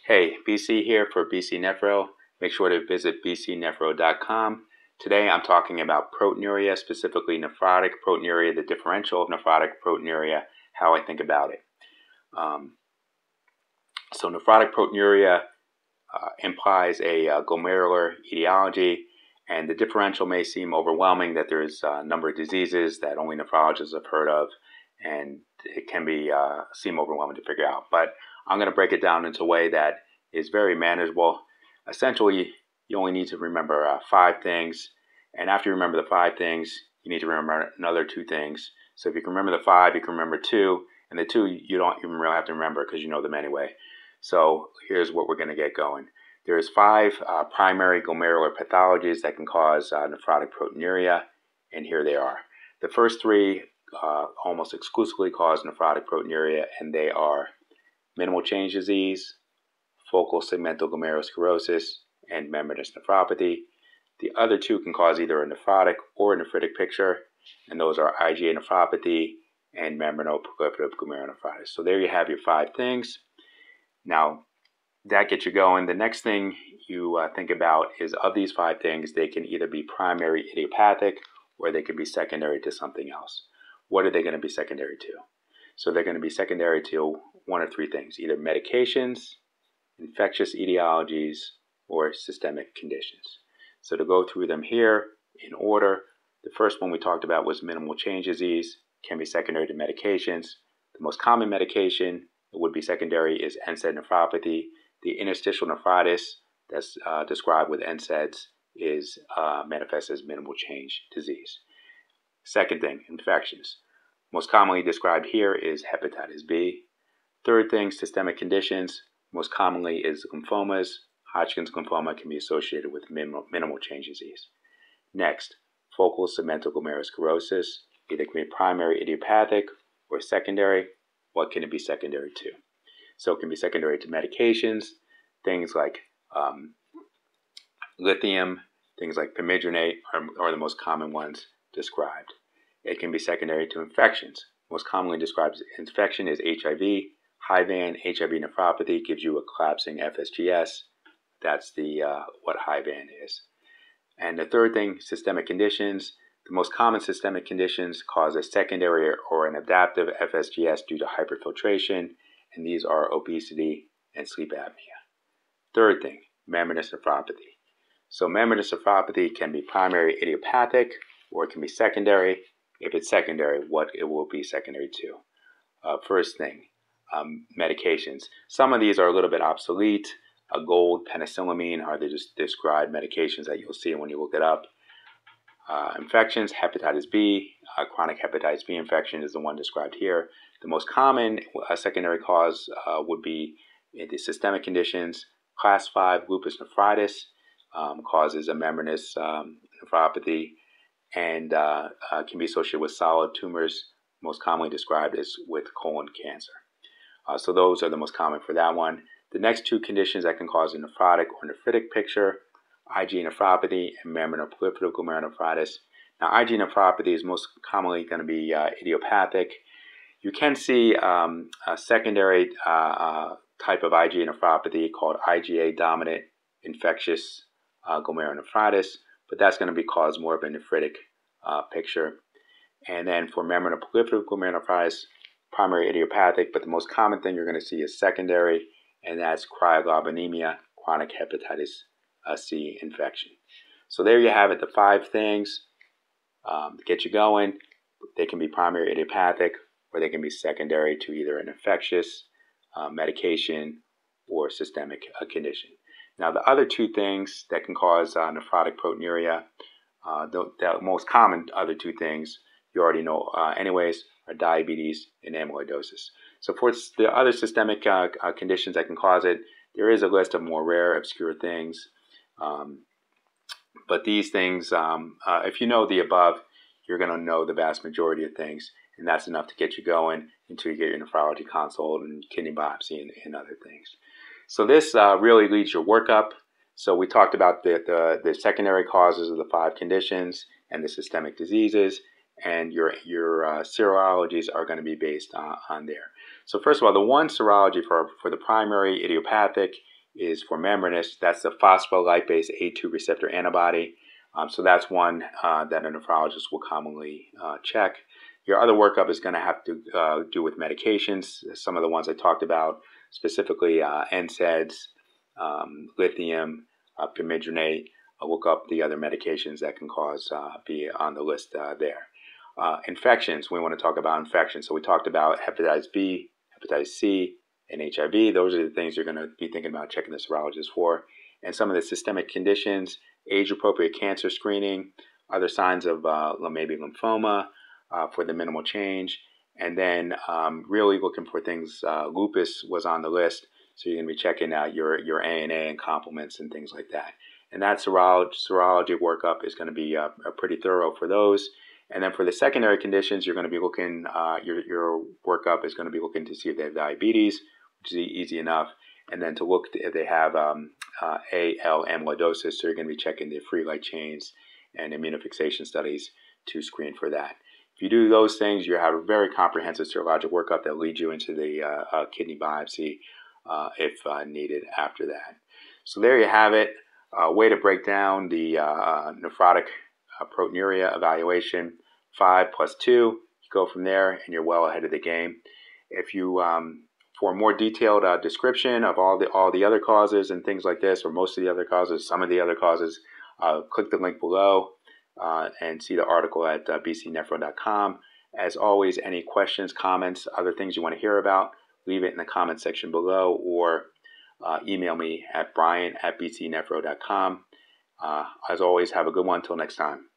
Hey, BC here for BC Nephro. Make sure to visit bcnephro.com. Today I'm talking about proteinuria, specifically nephrotic proteinuria, the differential of nephrotic proteinuria, how I think about it. So nephrotic proteinuria implies a glomerular etiology, and the differential may seem overwhelming that there's a number of diseases that only nephrologists have heard of, and it can be seem overwhelming to figure out. But I'm going to break it down into a way that is very manageable. Essentially, you only need to remember 5 things, and after you remember the 5 things, you need to remember another 2 things. So if you can remember the 5, you can remember 2, and the 2 you don't even really have to remember because you know them anyway. So here's what we're going to get going. There's 5 primary glomerular pathologies that can cause nephrotic proteinuria, and here they are. The first 3 almost exclusively cause nephrotic proteinuria, and they are minimal change disease, focal segmental glomerulosclerosis, and membranous nephropathy. The other 2 can cause either a nephrotic or a nephritic picture, and those are IgA nephropathy and membranoproliferative glomerulonephritis. So there you have your 5 things. Now, that gets you going. The next thing you think about is, of these 5 things, they can either be primary idiopathic or they can be secondary to something else. What are they going to be secondary to? So they're going to be secondary to one of 3 things, either medications, infectious etiologies, or systemic conditions. So to go through them here in order, the first one we talked about was minimal change disease, can be secondary to medications. The most common medication that would be secondary is NSAID nephropathy. The interstitial nephritis that's described with NSAIDs is manifests as minimal change disease. Second thing, infections. Most commonly described here is hepatitis B. Third thing, systemic conditions. Most commonly is lymphomas. Hodgkin's lymphoma can be associated with minimal change disease. Next, focal segmental glomerulosclerosis. Either can be primary idiopathic or secondary. What can it be secondary to? So it can be secondary to medications, things like lithium, things like pamidronate are the most common ones described. It can be secondary to infections. Most commonly described infection is HIV. High-van HIV nephropathy gives you a collapsing FSGS. That's what high-van is. And the third thing, systemic conditions. The most common systemic conditions cause a secondary or an adaptive FSGS due to hyperfiltration, and these are obesity and sleep apnea. Third thing, membranous nephropathy. So membranous nephropathy can be primary idiopathic or it can be secondary. If it's secondary, what it will be secondary to? First thing, medications. Some of these are a little bit obsolete. Gold, penicillamine are the just described medications that you'll see when you look it up. Infections, hepatitis B, chronic hepatitis B infection is the one described here. The most common secondary cause would be the systemic conditions. Class 5 lupus nephritis causes a membranous nephropathy and can be associated with solid tumors, most commonly described as with colon cancer. So those are the most common for that one. The next 2 conditions that can cause a nephrotic or nephritic picture, IgA nephropathy and membranoproliferative glomerulonephritis. Now, IgA nephropathy is most commonly going to be idiopathic. You can see a secondary type of IgA nephropathy called IgA dominant infectious glomerulonephritis, but that's going to be caused more of a nephritic picture. And then for membranoproliferative glomerulonephritis, primary idiopathic, but the most common thing you're going to see is secondary, and that's cryoglobulinemia, chronic hepatitis C infection. So there you have it, the 5 things to get you going. They can be primary idiopathic or they can be secondary to either an infectious medication or systemic condition. Now the other 2 things that can cause nephrotic proteinuria, the most common other 2 things you already know anyways, are diabetes and amyloidosis. So for the other systemic conditions that can cause it, there is a list of more rare, obscure things. But these things, if you know the above, you're going to know the vast majority of things, and that's enough to get you going until you get your nephrology consult and kidney biopsy and other things. So this really leads your workup. So we talked about the secondary causes of the 5 conditions and the systemic diseases, and your serologies are going to be based on there. So first of all, the one serology for the primary idiopathic is for membranous. That's the phospholipase A2 receptor antibody. So that's one that a nephrologist will commonly check. Your other workup is going to have to do with medications. Some of the ones I talked about, specifically NSAIDs, lithium, permethrin. I'll look up the other medications that can cause be on the list there. Infections, we want to talk about infections. So we talked about hepatitis B, hepatitis C, and HIV. Those are the things you're going to be thinking about checking the serologist for. And some of the systemic conditions, age-appropriate cancer screening, other signs of maybe lymphoma for the minimal change. And then really looking for things, lupus was on the list. So you're going to be checking out your ANA and complements and things like that. And that serology workup is going to be pretty thorough for those. And then for the secondary conditions, you're going to be looking, your workup is going to be looking to see if they have diabetes, which is easy enough. And then to look if they have AL amyloidosis, so you're going to be checking their free light chains and immunofixation studies to screen for that. If you do those things, you have a very comprehensive serologic workup that leads you into the kidney biopsy if needed after that. So there you have it. A way to break down the nephrotic proteinuria evaluation. 5 + 2. You go from there, and you're well ahead of the game. If you, for a more detailed description of all the other causes and things like this, or most of the other causes, some of the other causes, click the link below and see the article at bcnephro.com. As always, any questions, comments, other things you want to hear about, leave it in the comment section below, or email me at brian@bcnephro.com. As always, have a good one. Till next time.